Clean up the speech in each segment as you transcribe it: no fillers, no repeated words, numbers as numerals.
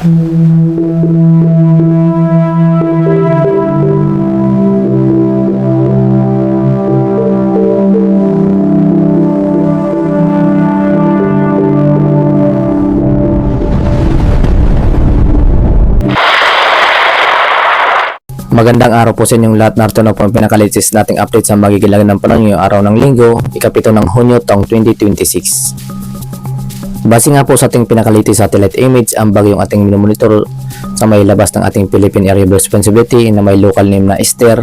Magandang araw po sa inyong lahat. Narito na po ang pinakalitis nating update sa magigilan ng panahon ngayong araw ng linggo, ikapito ng Hunyo taong 2026. Base nga po sa ating pinakalitis satellite image, ang bagyong ating minomonitor sa may labas ng ating Philippine Area of Responsibility na may local name na Esther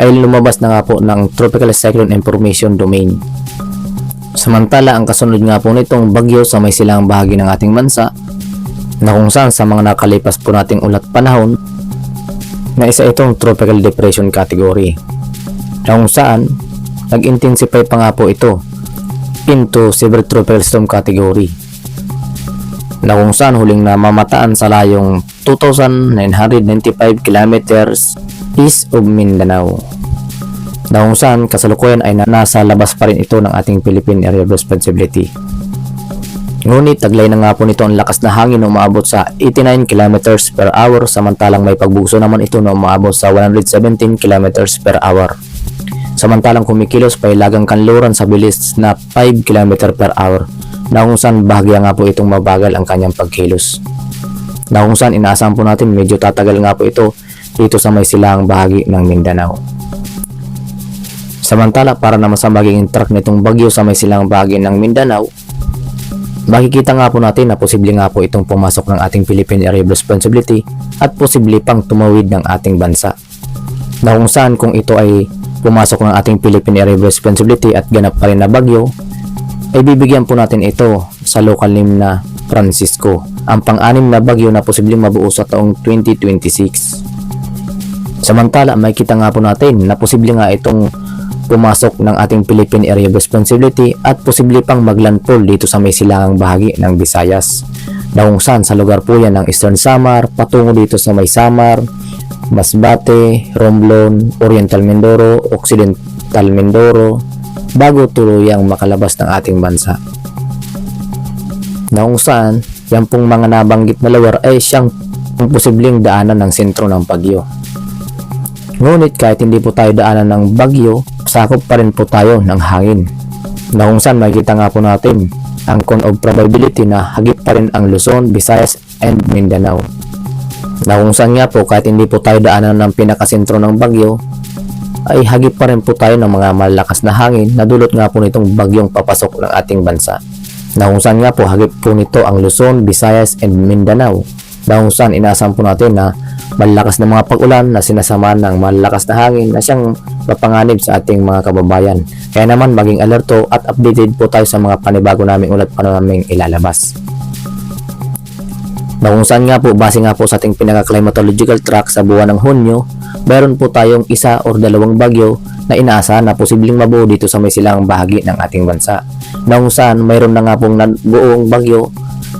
ay lumabas na nga po ng Tropical Cyclone Information Domain. Samantala, ang kasunod nga po nitong bagyo sa may silang bahagi ng ating bansa na kung saan sa mga nakalipas po nating ulat panahon na isa itong Tropical Depression category na kung saan nag-intensify pa nga po ito into Severe Tropical Storm category na kung saan huling namamataan sa layong 2,995 kilometers east of Mindanao na kung saan kasalukuyan ay nasa labas pa rin ito ng ating Philippine Area of Responsibility. Ngunit taglay na nga po nito ang lakas na hangin na umaabot sa 89 km per hour samantalang may pagbugso naman ito na umaabot sa 117 km per hour. Samantalang kumikilos pa ilagang kanluran sa bilis na 5 km per hour na kung saan bahagya nga po itong mabagal ang kanyang pagkilos. Na kung saan inaasahan po natin medyo tatagal nga po ito dito sa may silang bahagi ng Mindanao. Samantala para naman sa magiging track nitong bagyo sa may silang bahagi ng Mindanao, makikita nga po natin na posible nga po itong pumasok ng ating Philippine Area of Responsibility at posible pang tumawid ng ating bansa. Na kung saan kung ito ay pumasok ng ating Philippine Area of Responsibility at ganap pa rin na bagyo, ay bibigyan po natin ito sa local name na Francisco, ang pang-anim na bagyo na posibleng mabuo sa taong 2026. Samantala, makikita nga po natin na posible nga itong pumasok ng ating Philippine Area of Responsibility at posible pang maglandfall dito sa may silangang bahagi ng Visayas na kung saan sa lugar po yan ng Eastern Samar patungo dito sa may Samar, Masbate, Romblon, Oriental Mindoro, Occidental Mindoro bago tuluyang makalabas ng ating bansa. Na kung saan yan pong mga nabanggit na lugar ay siyang posibleng daanan ng sentro ng bagyo. Ngunit kahit hindi po tayo daanan ng bagyo, sakop pa rin po tayo ng hangin na kung saan makikita nga po natin ang cone of probability na hagip pa rin ang Luzon, Visayas and Mindanao na kung saan nga po kahit hindi po tayo daanan ng pinakasentro ng bagyo ay hagip pa rin po tayo ng mga malakas na hangin na dulot nga po nitong bagyong papasok ng ating bansa na kung saan nga po hagip po nito ang Luzon, Visayas and Mindanao na kung saan inaasahan po natin na malakas na mga pag-ulan na sinasama ng malakas na hangin na siyang mapanganib sa ating mga kababayan. Kaya naman maging alerto at updated po tayo sa mga panibago naming ulat pa naming ilalabas. Na kung saan nga po, base nga po sa ating pinaka-climatological track sa buwan ng Hunyo, meron po tayong isa o dalawang bagyo na inaasahan na posibleng mabuo dito sa may silang bahagi ng ating bansa. Na kung saan mayroon na nga pong buong bagyo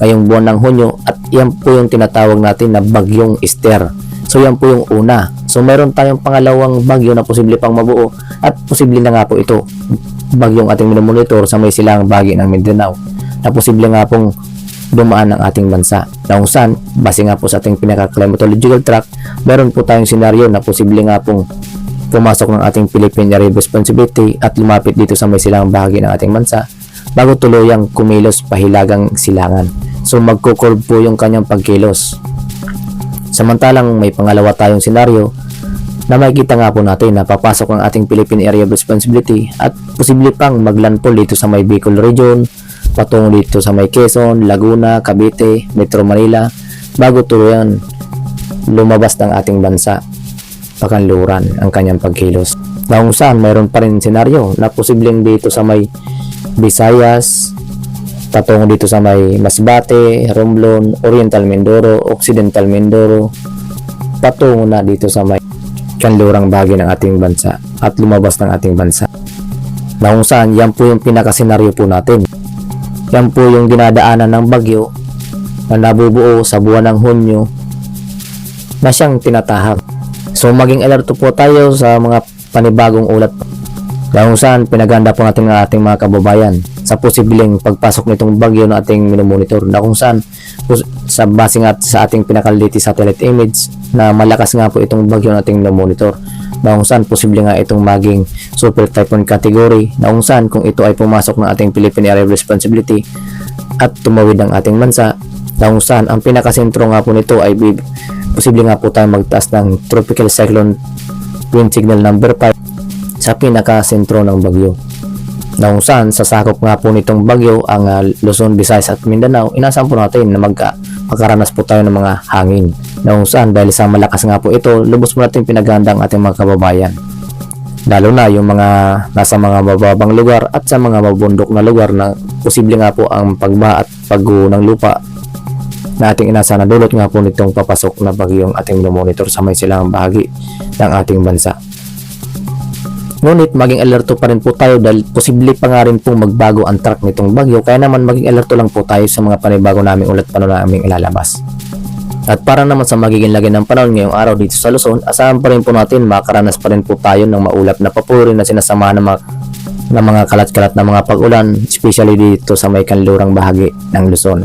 ngayong buwan ng Hunyo at yan po yung tinatawag natin na bagyong Esther. So yan po yung una. So meron tayong pangalawang bagyo na posible pang mabuo at posible na nga po ito bagyong ating minomonitor sa may silang bahagi ng Mindanao na posible nga pong dumaan ng ating bansa. Na kung saan, base nga po sa ating pinaka-climatological track, meron po tayong senaryo na posible nga pong pumasok ng ating Philippine Area of Responsibility at lumapit dito sa may silang bahagi ng ating bansa bago tuluyang kumilos pahilagang silangan. So magkukurb po yung kanyang pagkilos. Samantalang may pangalawa tayong senaryo na makikita nga po natin na papasok ang ating Philippine Area of Responsibility at posible pang maglandfall dito sa may Bicol region, patungo dito sa may Quezon, Laguna, Cavite, Metro Manila bago tuluyan lumabas ng ating bansa pakanluran ang kanyang pagkilos. Na kung saan mayroon pa rin senaryo na posibleng dito sa may Visayas, patungo dito sa may Masbate, Romblon, Oriental Mindoro, Occidental Mindoro, patungo na dito sa may kanlurang bahagi ng ating bansa at lumabas ng ating bansa. Na kung saan, yan po yung pinakasenaryo po natin. Yan po yung dinadaanan ng bagyo na nabubuo sa buwan ng Hunyo na siyang tinatahak. So maging alerto po tayo sa mga panibagong ulat na kung saan pinaganda po natin ng ating mga kababayan sa posibleng pagpasok nitong bagyo na ating minomonitor na kung saan sa base nga sa ating pinaka-latest satellite image na malakas nga po itong bagyo nating na-monitor, na kung saan posible nga itong maging super typhoon category, na kung saan kung ito ay pumasok ng ating Philippine Area of Responsibility at tumawid ng ating bansa, na kung saan ang pinakasentro nga po nito ay posible nga po tayo magtaas ng tropical cyclone wind signal number 5 sa pinakasentro ng bagyo, na kung saan sasakop nga po nitong bagyo ang Luzon, Visayas at Mindanao. Inasahan po natin na magkaranas po tayo ng mga hangin, na kung saan dahil sa malakas nga po ito, lubos mo natin pinaganda ang ating mga kababayan, lalo na yung mga nasa mga mababang lugar at sa mga mabundok na lugar na posible nga po ang pagbaha at pagguho ng lupa, na ating inasahan na dulot nga po nitong papasok na bagyong ating monitor sa may silangang bahagi ng ating bansa. Ngunit maging alerto pa rin po tayo dahil posible pa nga rin pong magbago ang track nitong bagyo, kaya naman maging alerto lang po tayo sa mga panibago naming ulat paano naming ilalabas. At para naman sa magiging lagay ng panahon ngayong araw dito sa Luzon, asahan pa rin po natin makaranas pa rin po tayo ng maulap na papuri na sinasamahan ng mga kalat-kalat na mga pag-ulan, especially dito sa may kanlurang bahagi ng Luzon.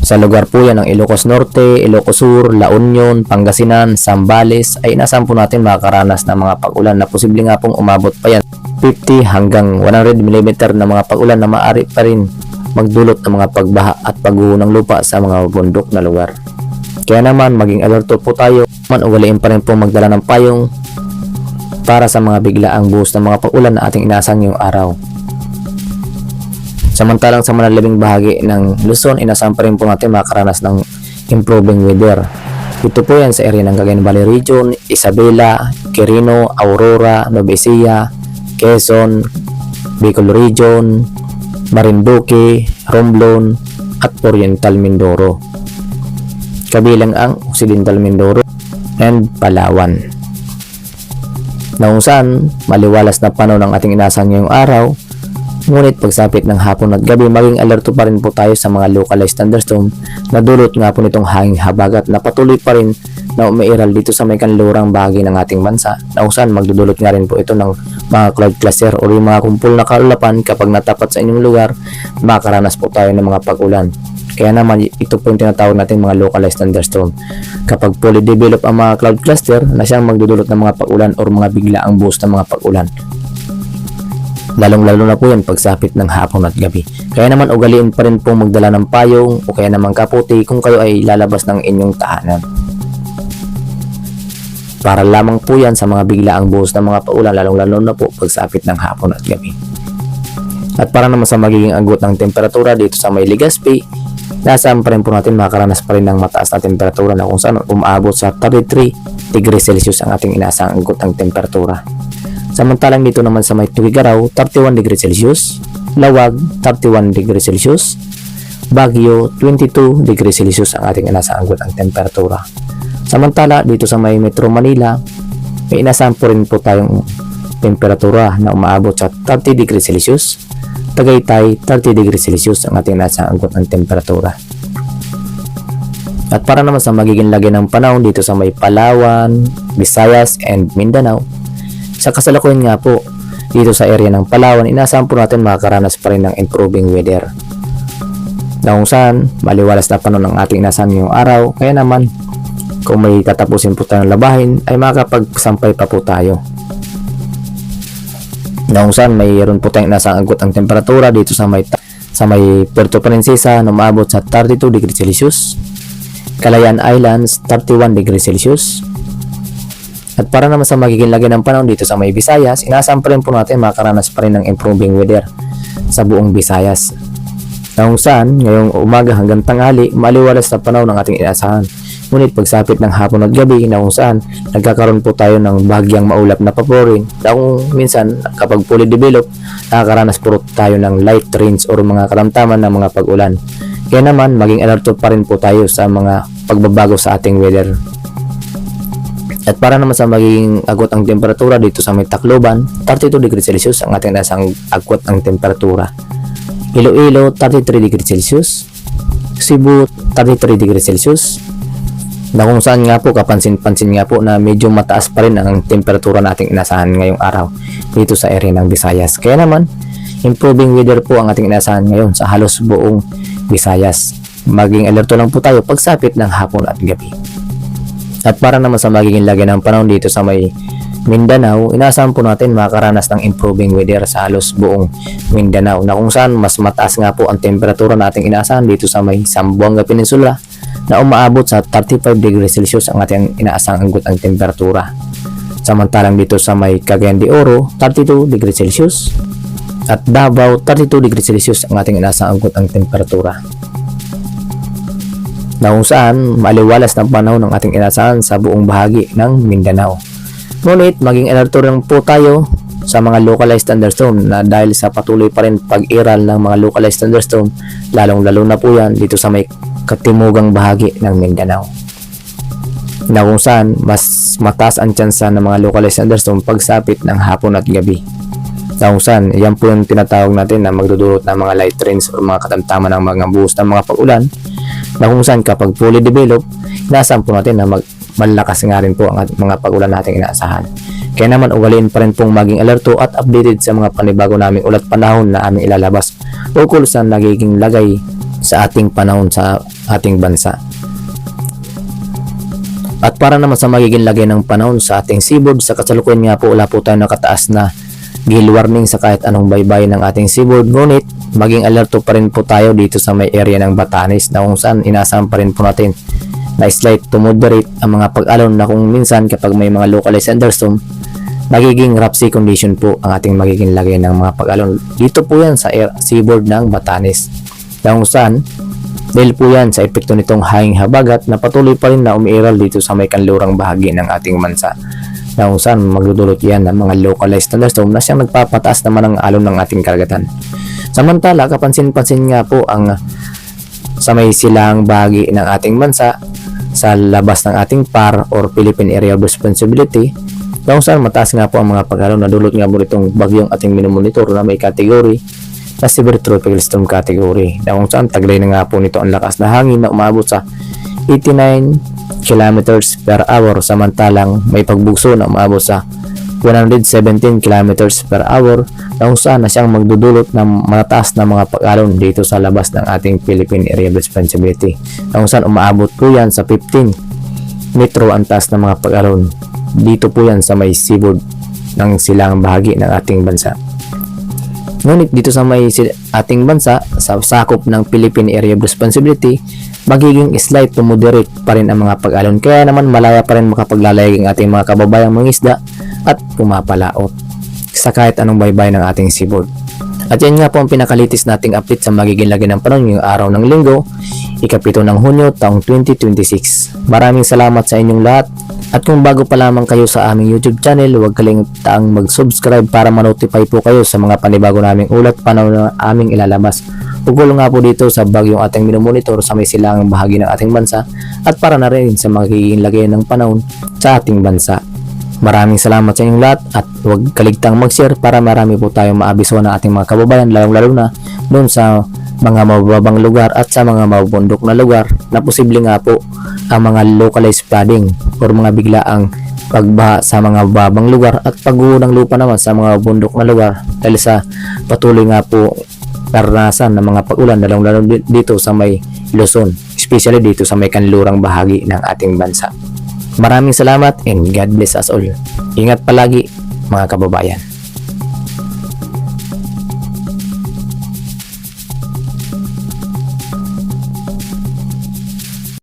Sa lugar po yan ng Ilocos Norte, Ilocos Sur, La Union, Pangasinan, Zambales ay inasahan po natin makakaranas ng mga pag-ulan na posible nga pong umabot pa yan 50 hanggang 100 mm na mga pag-ulan na maaari pa rin magdulot ng mga pagbaha at pagguho ng lupa sa mga bundok na lugar. Kaya naman maging alerto po tayo, ugaliin pa rin po magdala ng payong para sa mga biglaang buhos ng mga pag-ulan na ating inasahan ngayong araw. Samantalang sa malalabing bahagi ng Luzon, inasahan pa rin po natin makakaranas ng improving weather. Ito po yan sa area ng Cagayan Valley Region, Isabela, Quirino, Aurora, Nueva Ecija, Quezon, Bicol Region, Marinduque, Romblon at Oriental Mindoro, kabilang ang Occidental Mindoro and Palawan. Na kung saan maliwalas na panahon ang ating inasahan ngayong araw. Ngunit pagsapit ng hapon at gabi, maging alerto pa rin po tayo sa mga localized thunderstorm na dulot nga po nitong hanging habagat na patuloy pa rin na umairal dito sa may kanlurang bahagi ng ating bansa, na kung saan magdudulot nga rin po ito ng mga cloud cluster o yung mga kumpul na kaulapan. Kapag natapat sa inyong lugar, makakaranas po tayo ng mga pag-ulan. Kaya naman ito po yung tinatawag natin mga localized thunderstorm. Kapag fully develop ang mga cloud cluster na siyang magdudulot ng mga pag-ulan o mga biglaang boost ng mga pag-ulan, lalong-lalo na po yan pagsapit ng hapon at gabi. Kaya naman ugaliin pa rin po magdala ng payong o kaya naman kaputi kung kayo ay lalabas ng inyong tahanan. Para lamang po yan sa mga biglaang buhos ng mga paulan, lalong-lalo na po pagsapit ng hapon at gabi. At para naman sa magiging agot ng temperatura dito sa may Legazpi, nasaan pa rin po natin makakaranas pa rin ng mataas na temperatura na kung saan umaabot sa 33 degrees Celsius ang ating inaasang agot ng temperatura. Samantalang dito naman sa may Tugigaraw, 31 degrees Celsius, Lawag, 31 degrees Celsius, Baguio, 22 degrees Celsius ang ating inaasang agot ng temperatura. Samantala dito sa may Metro Manila, may inasahan po rin po tayong temperatura na umaabot sa 30 degrees Celsius, Tagaytay, 30 degrees Celsius ang ating inaasang agot ng temperatura. At para naman sa magiging lagay ng panahon dito sa may Palawan, Visayas, and Mindanao, sa kasalukuyan nga po, dito sa area ng Palawan, inasahan po natin makakaranas pa rin ng improving weather. Na kung saan, maliwalas na panahon ng ating inasahan ngayong araw, kaya naman, kung may tatapusin po tayong labahin, ay makakapagsampay pa po tayo. Na kung saan, mayroon po tayong inasahan agot ang temperatura dito sa may Puerto Princesa na umaabot sa 32 degrees Celsius, Calayan Islands, 31 degrees Celsius. At para naman sa magiging lagay ng panahon dito sa may Visayas, inaasahan pa rin po natin makakaranas pa rin ng improving weather sa buong Visayas. Na kung saan, ngayong umaga hanggang tanghali, maliwalas na panahon ng ating inaasahan. Ngunit pagsapit ng hapon at gabi, na kung saan, nagkakaroon po tayo ng bahagyang maulap na paporin. Na kung minsan, kapag fully develop, nakakaranas po tayo ng light rains o mga karamtaman ng mga pag-ulan. Kaya naman, maging alerto pa rin po tayo sa mga pagbabago sa ating weather. At para naman sa magiging agot ang temperatura dito sa may Tacloban, 32 degrees Celsius ang ating nasang agot ng temperatura. Iloilo, 33 degrees Celsius. Cebu, 33 degrees Celsius. Na kung saan nga po, kapansin-pansin nga po na medyo mataas pa rin ang temperatura nating inasahan ngayong araw dito sa area ng Visayas. Kaya naman, improving weather po ang ating inasahan ngayon sa halos buong Visayas. maging alerto lang po tayo pagsapit ng hapon at gabi. At para naman sa magiging lagay ng panahon dito sa may Mindanao, inaasahan po natin makakaranas ng improving weather sa halos buong Mindanao, na kung saan mas mataas nga po ang temperatura nating inaasahan dito sa may Zamboanga Peninsula, na umaabot sa 35 degrees Celsius ang ating inaasahang agos ang temperatura. Samantalang dito sa may Cagayan de Oro, 32 degrees Celsius, at Davao, 32 degrees Celsius ang ating inaasahang agos ang temperatura, na kung saan maliwalas ng panahon ng ating inasahan sa buong bahagi ng Mindanao. Ngunit maging alerto rin po tayo sa mga localized thunderstorm, na dahil sa patuloy pa rin pag-iral ng mga localized thunderstorm, lalong-lalo na po yan dito sa may katimugang bahagi ng Mindanao, na kung saan mas mataas ang tsansa ng mga localized thunderstorm pagsapit ng hapon at gabi, na kung saan yan po yung tinatawag natin na magdudulot ng mga light rains o mga katamtaman ng mga buhos ng mga pag-ulan, na kung saan kapag fully developed, inaasahan po natin na malakas nga rin po ang mga pag-ulan nating inaasahan. Kaya naman ugaliin pa rin pong maging alerto at updated sa mga panibago naming ulat panahon na aming ilalabas ukol sa nagiging lagay sa ating panahon sa ating bansa. At para naman sa magiging lagay ng panahon sa ating seaboard, sa kasalukuyan nga po wala po tayo nakataas na gale warning sa kahit anong baybay ng ating seaboard, ngunit maging alerto pa rin po tayo dito sa may area ng Batanes, na kung saan inaasahan pa rin po natin na slight to moderate ang mga pag-alon, na kung minsan kapag may mga localized thunderstorm, magiging rough sea condition po ang ating magiging lagay ng mga pag-alon. Dito po yan sa seaboard ng Batanes, na kung saan dahil po yan sa epekto nitong hanging habagat na patuloy pa rin na umiiral dito sa may kanlurang bahagi ng ating bansa, na kung saan magdudulot yan ng mga localized thunderstorm na siyang nagpapataas naman ang alon ng ating karagatan. Samantala, kapansin-pansin nga po ang sa may silang bahagi ng ating bansa sa labas ng ating PAR or Philippine Area of Responsibility, kung saan mataas nga po ang mga pag-alon na dulot nga po itong bagyong ating minumonitor na may category na Severe Tropical Storm category, na kung saan taglay na nga po nito ang lakas na hangin na umabot sa 89 kilometers per hour, samantalang may pagbugso na umabot sa 117 kilometers per hour, na kung saan na siyang magdudulot ng mataas na mga pag-alon dito sa labas ng ating Philippine Area of Responsibility, na kung saan umaabot po yan sa 15 metro ang taas na mga pag-alon dito po yan sa may seaboard ng silang bahagi ng ating bansa. Ngunit dito sa may ating bansa, sa sakop ng Philippine Area of Responsibility, magiging slight to moderate pa rin ang mga pag-alon, kaya naman malaya pa rin makapaglalayag ang ating mga kababayang mangisda at pumapalaot sa kahit anong baybay ng ating seaboard. At yan nga po ang pinakalitis nating update sa magiging lagay ng panahon ngayong araw ng Linggo, ika-7 ng Hunyo, taong 2026. Maraming salamat sa inyong lahat. At kung bago pa lamang kayo sa aming YouTube channel, huwag kalimutang mag-subscribe para ma-notify po kayo sa mga panibago naming ulat panahon na aming ilalabas. Ukol nga po dito sa bagyong ating minomonitor sa may silangang bahagi ng ating bansa, at para na rin sa magiging lagay ng panahon sa ating bansa. Maraming salamat sa inyong lahat, at huwag kaligtang mag-share para marami po tayong maabiso ng ating mga kababayan, lalong-lalo na doon sa mga mababang lugar at sa mga mabundok na lugar na posible nga po ang mga localized flooding or mga biglaang pagbaha sa mga babang lugar at pagguho ng lupa naman sa mga bundok na lugar dahil sa patuloy nga po karanasan ng mga pag-ulan, lalong-lalo dito sa may Luzon, especially dito sa may kanlurang bahagi ng ating bansa. Maraming salamat and God bless us all. Ingat palagi mga kababayan.